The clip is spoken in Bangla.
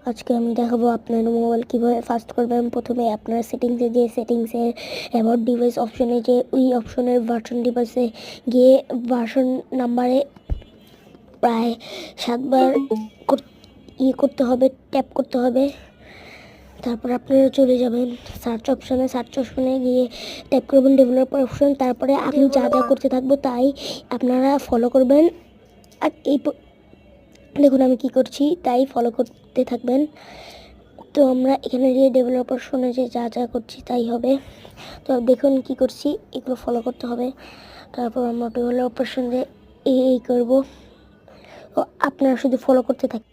আজকে আমি দেখাবো আপনার মোবাইল কীভাবে ফাস্ট করবেন। প্রথমে আপনার সেটিংসে যে সেটিংসের অ্যাবাউট ডিভাইস অপশনে যে ওই অপশনের ভার্সন ডিভাইসে গিয়ে ভার্সন নাম্বারে প্রায় 7বার করতে হবে, ট্যাপ করতে হবে। তারপর আপনারা চলে যাবেন সার্চ অপশনে গিয়ে ট্যাপ করবেন ডেভেলপার অপশন। তারপরে আমি যা যা করতে থাকবো তাই আপনারা ফলো করবেন। আর এই দেখুন আমি কি করছি তাই ফলো করতে থাকবেন। তো আমরা এখানে গিয়ে ডেভেলপার শুনে যে যা যা করছি তাই হবে। তো দেখুন কি করছি, এগুলো ফলো করতে হবে। তারপর আমরা ডেভেলপার শুনে এই করবো। তো আপনারা শুধু ফলো করতে থাকবেন।